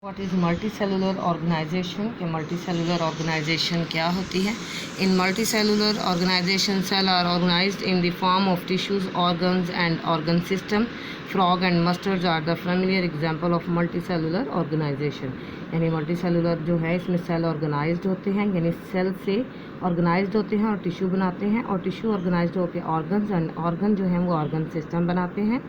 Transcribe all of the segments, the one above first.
What is multicellular organization कि multicellular organization क्या होती है। In multicellular organization cell are organized in the form of tissues organs and organ system. Frog and mustards are the familiar example of multicellular organization. यानी multicellular जो है इसमें cell organised होते हैं, यानी cell से organised होते हैं और टिश्यू बनाते हैं, और टिश्यू ऑर्गेनाइज्ड होकर ऑर्गन्स एंड ऑर्गन जो है वो ऑर्गन सिस्टम बनाते हैं।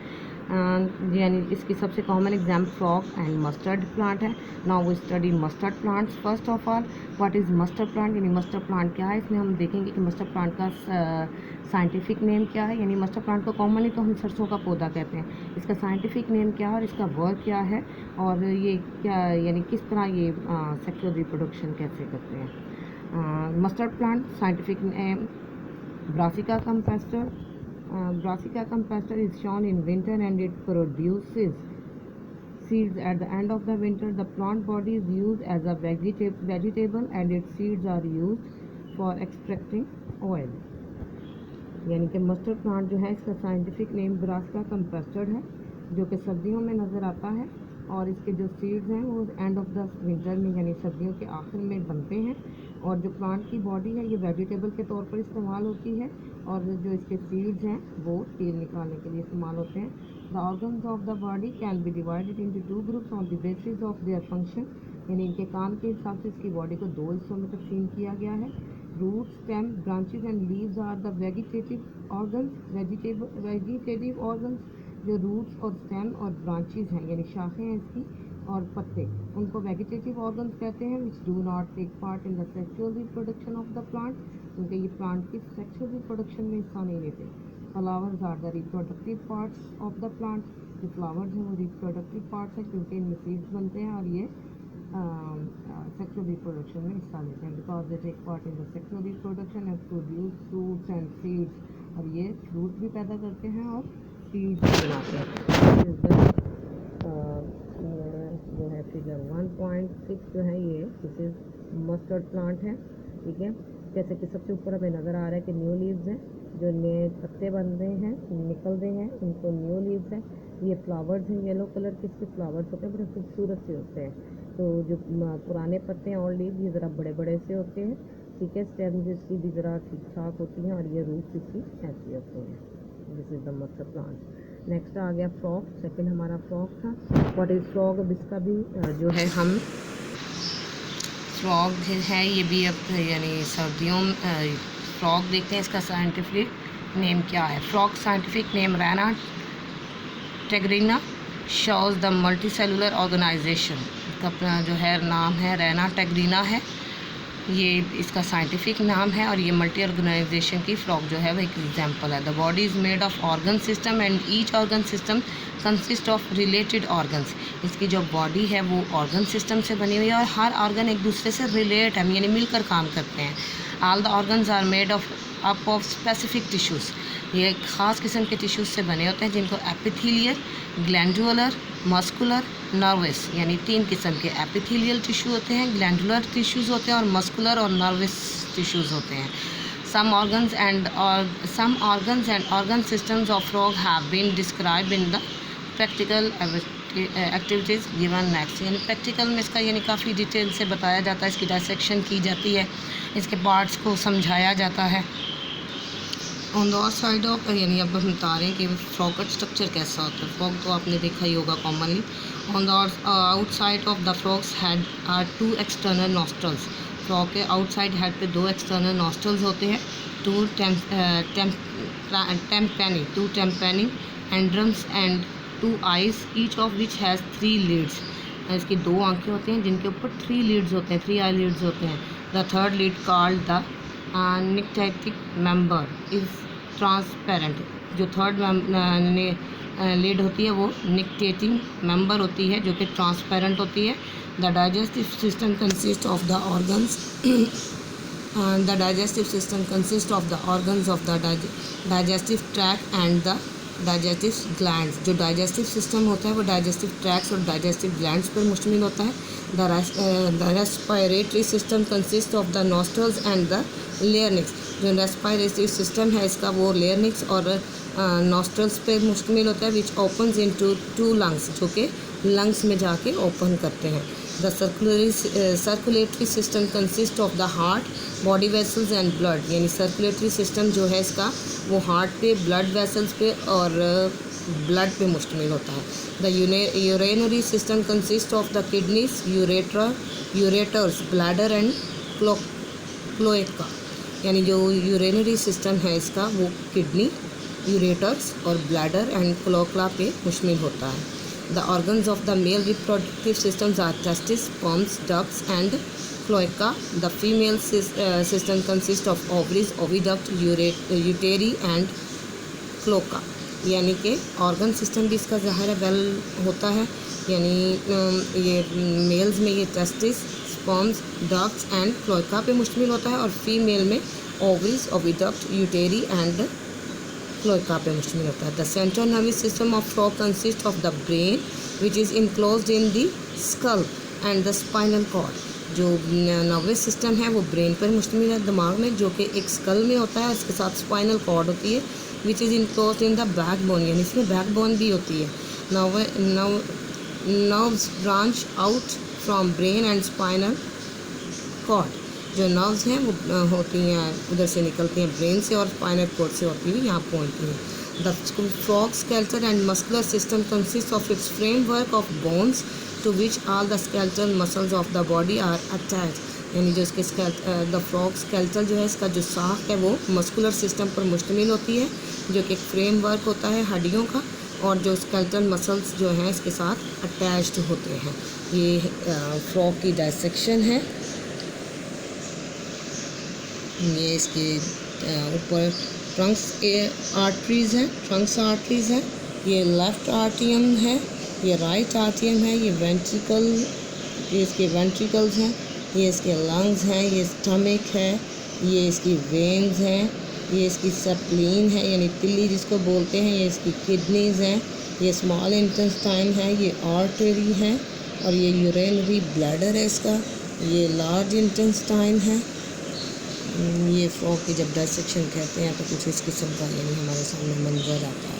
यानी इसकी सबसे common example frog and mustard plant है। Now we study mustard plants. First of all what is mustard plant, यानी मस्टर्ड प्लांट क्या है। इसमें हम देखेंगे कि मस्टर्ड प्लांट का साइंटिफिक नेम क्या है। यानी मस्टर्ड प्लांट को कॉमनली तो हम सरसों का पौधा कहते हैं। इसका साइंटिफिक नेम क्या है और इसका वर्क क्या है, और ये क्या यानी किस तरह ये सेक्सुअल रिप्रोडक्शन कैसे करते हैं। Mustard plant scientific name Brassica campestris. Brassica campestre is shown in winter and it produces seeds at the end of the winter. The plant body is used as a vegetable and its seeds are used for extracting oil. यानी कि mustard plant जो है इसका scientific name Brassica कैम्पेस्टर है, जो कि सर्दियों में नज़र आता है, और इसके जो सीड्स हैं वो एंड ऑफ द विंटर में यानी सर्दियों के आखिर में बनते हैं। और जो प्लांट की बॉडी है ये वेजिटेबल के तौर पर इस्तेमाल होती है, और जो इसके सीड्स हैं वो तेल निकालने के लिए इस्तेमाल होते हैं। The organs of the body can be divided into two groups on the basis of their function. यानी इनके काम के हिसाब से इसकी बॉडी को दो हिस्सों में तकसीम किया गया है। Root, stem, branches and leaves are the vegetative organs. Vegetative organs जो रूट्स और स्टेम और ब्रांचेज हैं यानी शाखें हैं इसकी और पत्ते, उनको वेजिटेटिव ऑर्गन्स कहते हैं। Which do not take part in the sexual reproduction of the plant, क्योंकि ये प्लांट की सेक्सुअल रिप्रोडक्शन में हिस्सा नहीं लेते। Flowers are the reproductive parts of the plant. जो फ्लावर्स हैं वो रिप्रोडक्टिव पार्ट्स हैं क्योंकि इनमें सीड्स बनते हैं और ये सेक्सुअल रिप्रोडक्शन में हिस्सा लेते हैं। Because they take part in the sexual reproduction and produce fruits and seeds, और ये फ्रूट भी पैदा करते हैं और सीड्स भी बनाते हैं। जो है फिगर 1.6 जो है ये दिस इज मस्टर्ड प्लांट है, ठीक है। जैसे कि सबसे ऊपर हमें नज़र आ रहा है कि न्यू लीव्स हैं, जो नए पत्ते बन रहे हैं निकल रहे हैं, उनको न्यू लीव्स हैं। ये फ्लावर्स हैं, येलो कलर के इसके फ्लावर्स होते हैं, बड़े खूबसूरत से होते हैं। तो जो पुराने पत्ते हैं और लीव ये ज़रा बड़े बड़े से होते हैं, ठीक है। स्टेम्स इसकी भी ज़रा ठीक ठाक होती हैं, और ये रूट्स इसकी ऐसी होती हैं। This is the mustard plant. Next आ गया फ्रॉग। सेकंड हमारा फ्रॉग था। व्हाट इज़ फ्रॉग, अब इसका भी जो है हम फ्रॉग है ये भी अब यानी सर्दियों फ्रॉग देखते हैं। इसका साइंटिफिक नेम क्या है। Frog scientific name Rana tigrina shows the multicellular organization. इसका अपना जो है नाम है रैना टेग्रिना है, ये इसका साइंटिफिक नाम है, और ये मल्टी ऑर्गेनाइजेशन की फ्रॉग जो है वो एक एग्जांपल है। The body is made of organ system and each organ system consist of related organs. इसकी जो बॉडी है वो ऑर्गन सिस्टम से बनी हुई है और हर ऑर्गन एक दूसरे से रिलेट है यानी मिलकर काम करते हैं। All the organs are made up of specific tissues. ये एक ख़ास किस्म के टिश्यूज़ से बने होते हैं जिनको एपिथेलियल, ग्लैंडुलर, मस्कुलर, नर्वस यानी तीन किस्म के एपिथेलियल टिश्यू होते हैं, ग्लैंडुलर टिश्यूज़ होते हैं और मस्कुलर और नर्वस टिश्यूज़ होते हैं। Some organs and organ systems of frog have been described in the practical activities given next। यानी प्रैक्टिकल में इसका यानी काफ़ी डिटेल से बताया जाता है, इसकी डायसेक्शन की जाती है, इसके पार्ट्स को समझाया जाता है। ऑन द आउटसाइड ऑफ यानी अब हम बता रहे हैं कि फ्रॉग का स्ट्रक्चर कैसा होता है। फ्रॉग तो आपने देखा ही होगा commonly. On the outside of the frog's head are two external nostrils. Frog के आउटसाइड हेड पे दो एक्सटर्नल नॉस्ट्रल्स होते हैं, two tympani eardrums and two eyes each of which has 3 lids. इसकी दो आंखें होती हैं जिनके ऊपर 3 लीड्स होते हैं, 3 आई लीड्स होते हैं। The third lid called the nictitating membrane is transparent. जो थर्ड लीड होती है वो निक्टेटिंग मेंबर होती है जो कि ट्रांसपेरेंट होती है। The digestive system consist of the organs of the digestive tract and the digestive glands. जो डाइजेस्टिव सिस्टम होता है वो डाइजेस्टिव ट्रैक्ट्स और डाइजेस्टिव ग्लैंड्स पर मुश्तमिल होता है। The respiratory system consist of the nostrils and the larynx. जो रेस्पिरेटरी सिस्टम है इसका वो लेयरनिक्स और नॉस्ट्रल्स पे मुश्तमिल होता है। विच ओपन्स इनटू 2 लंग्स, जो कि लंग्स में जाके ओपन करते हैं। The circulatory system consist of the heart, body vessels and blood. यानी सर्कुलेटरी सिस्टम जो है इसका वो हार्ट पे, ब्लड वेसल्स पे और ब्लड पे मुश्तमिल होता है। The urinary system consist of the kidneys, ureters, bladder and cloaca. यानी जो यूरेनरी सिस्टम है इसका वो किडनी, यूरेटर्स और ब्लैडर एंड क्लोएका पे मुश्तमिल होता है। The organs of the male reproductive systems are testes, sperms, ducts and cloaca. The female system consists of ovaries, oviduct, uterus and cloaca. यानी कि ऑर्गन सिस्टम भी इसका ज़ाहिर है वेल होता है। यानी ये मेल्स में ये testis, sperms, ducts and cloaca पे मुश्तमिल होता है और फीमेल में ovaries, oviduct, uteri and cloaca पे मुश्तमिल होता है। The central nervous system of frog consist of the brain which is enclosed in the skull and the spinal cord. जो नर्वस सिस्टम है वो ब्रेन पर मुश्तमिल है, दिमाग में, जो कि एक स्कल में होता है, उसके साथ स्पाइनल कॉर्ड होती है which is enclosed in the backbone. यानी इसमें बैकबोन भी होती है। Nerves branch out from brain and spinal cord. जो नर्व्स हैं वो होती हैं उधर से निकलती हैं ब्रेन से और स्पाइनल कॉर्ड से होती हुई यहाँ पहुँचती हैं। The frog skeletal and muscular system consist of its framework of bones to which all the skeletal muscles of the body are attached. यानी जो इसके द फ्रॉग स्केलेटल जो है इसका जो साख है वो मस्कुलर सिस्टम पर मुश्तमिल होती है, जो कि एक फ्रेमवर्क होता है हड्डियों का, और जो स्केलेटल मसल्स जो हैं इसके साथ अटैच्ड होते हैं। ये फ्रॉग की डायसेक्शन है। ये इसके ऊपर ट्रंक्स आर्टरीज़ हैं, ट्रंक्स आर्टरीज़ हैं। ये लेफ़्ट आर्टियम है, ये राइट आर्टियम है, ये वेंट्रिकल, ये इसके वेंट्रिकल्स हैं, ये इसके लंग्स हैं, ये स्टमक है, ये इसकी वेन्स हैं, ये इसकी स्प्लीन है यानी तिल्ली जिसको बोलते हैं, ये इसकी किडनीज़ हैं, ये स्मॉल इंटेस्टाइन है, ये आर्टरी है और ये यूरिनरी ब्लैडर है इसका, ये लार्ज इंटेस्टाइन है। ये फ्रॉग की जब डायसेक्शन कहते हैं तो कुछ इस किस्म का यानी हमारे सामने मंजर आता है।